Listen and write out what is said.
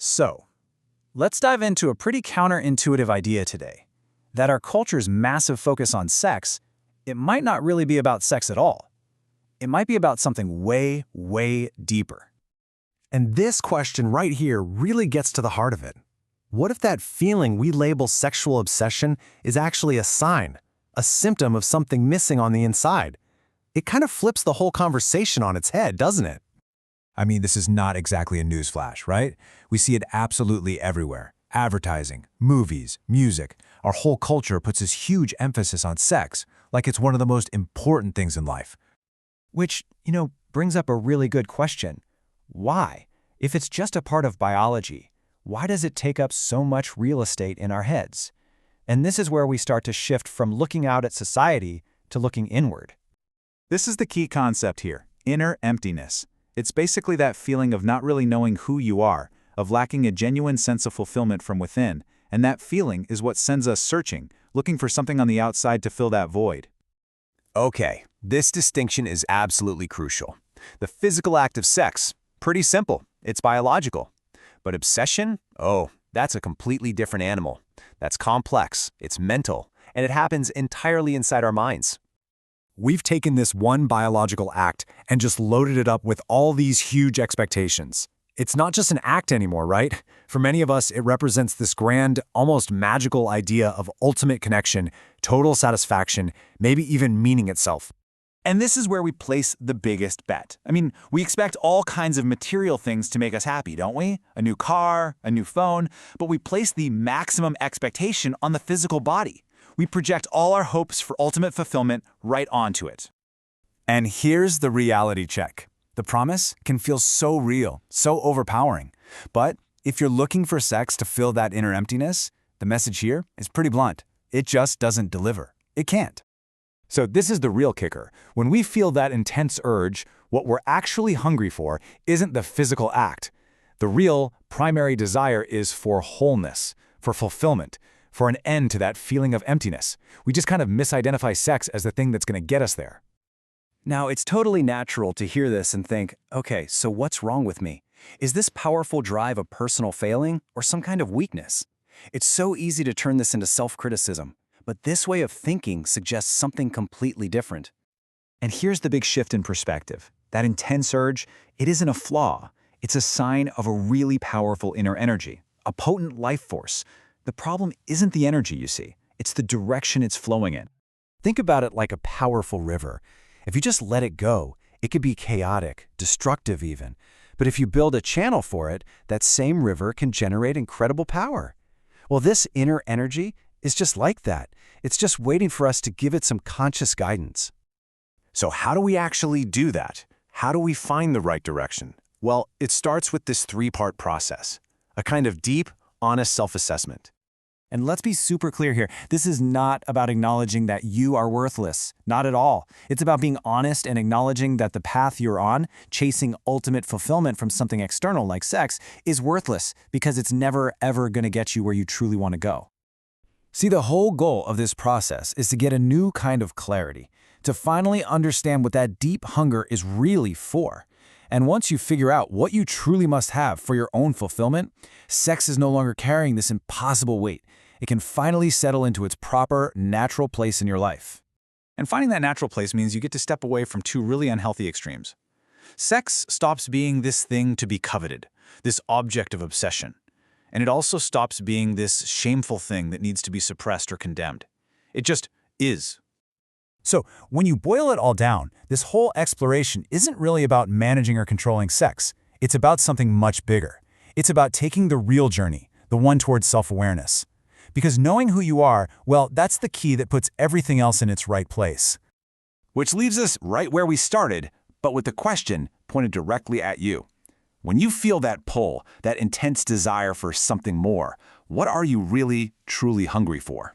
So, let's dive into a pretty counterintuitive idea today, that our culture's massive focus on sex, it might not really be about sex at all. It might be about something way, way deeper. And this question right here really gets to the heart of it. What if that feeling we label sexual obsession is actually a sign, a symptom of something missing on the inside? It kind of flips the whole conversation on its head, doesn't it? I mean, this is not exactly a newsflash, right? We see it absolutely everywhere. Advertising, movies, music. Our whole culture puts this huge emphasis on sex, like it's one of the most important things in life. Which, brings up a really good question. Why? If it's just a part of biology, why does it take up so much real estate in our heads? And this is where we start to shift from looking out at society to looking inward. This is the key concept here, inner emptiness. It's basically that feeling of not really knowing who you are, of lacking a genuine sense of fulfillment from within, and that feeling is what sends us searching, looking for something on the outside to fill that void. Okay, this distinction is absolutely crucial. The physical act of sex, pretty simple, it's biological. But obsession? Oh, that's a completely different animal. That's complex, it's mental, and it happens entirely inside our minds. We've taken this one biological act and just loaded it up with all these huge expectations. It's not just an act anymore, right? For many of us, it represents this grand, almost magical idea of ultimate connection, total satisfaction, maybe even meaning itself. And this is where we place the biggest bet. I mean, we expect all kinds of material things to make us happy, don't we? A new car, a new phone, but we place the maximum expectation on the physical body. We project all our hopes for ultimate fulfillment right onto it. And here's the reality check. The promise can feel so real, so overpowering. But if you're looking for sex to fill that inner emptiness, the message here is pretty blunt. It just doesn't deliver. It can't. So this is the real kicker. When we feel that intense urge, what we're actually hungry for isn't the physical act. The real, primary desire is for wholeness, for fulfillment, for an end to that feeling of emptiness. We just kind of misidentify sex as the thing that's going to get us there. Now, it's totally natural to hear this and think, okay, so what's wrong with me? Is this powerful drive a personal failing or some kind of weakness? It's so easy to turn this into self-criticism, but this way of thinking suggests something completely different. And here's the big shift in perspective. That intense urge, it isn't a flaw. It's a sign of a really powerful inner energy, a potent life force. The problem isn't the energy, you see. It's the direction it's flowing in. Think about it like a powerful river. If you just let it go, it could be chaotic, destructive even. But if you build a channel for it, that same river can generate incredible power. Well, this inner energy is just like that. It's just waiting for us to give it some conscious guidance. So how do we actually do that? How do we find the right direction? Well, it starts with this three-part process, a kind of deep, honest self-assessment. And let's be super clear here. This is not about acknowledging that you are worthless. Not at all. It's about being honest and acknowledging that the path you're on, chasing ultimate fulfillment from something external like sex, is worthless because it's never, ever going to get you where you truly want to go. See, the whole goal of this process is to get a new kind of clarity, to finally understand what that deep hunger is really for. And once you figure out what you truly must have for your own fulfillment, sex is no longer carrying this impossible weight. It can finally settle into its proper, natural place in your life. And finding that natural place means you get to step away from two really unhealthy extremes. Sex stops being this thing to be coveted, this object of obsession. And it also stops being this shameful thing that needs to be suppressed or condemned. It just is. So, when you boil it all down, this whole exploration isn't really about managing or controlling sex. It's about something much bigger. It's about taking the real journey, the one towards self-awareness. Because knowing who you are, well, that's the key that puts everything else in its right place. Which leaves us right where we started, but with the question pointed directly at you. When you feel that pull, that intense desire for something more, what are you really, truly hungry for?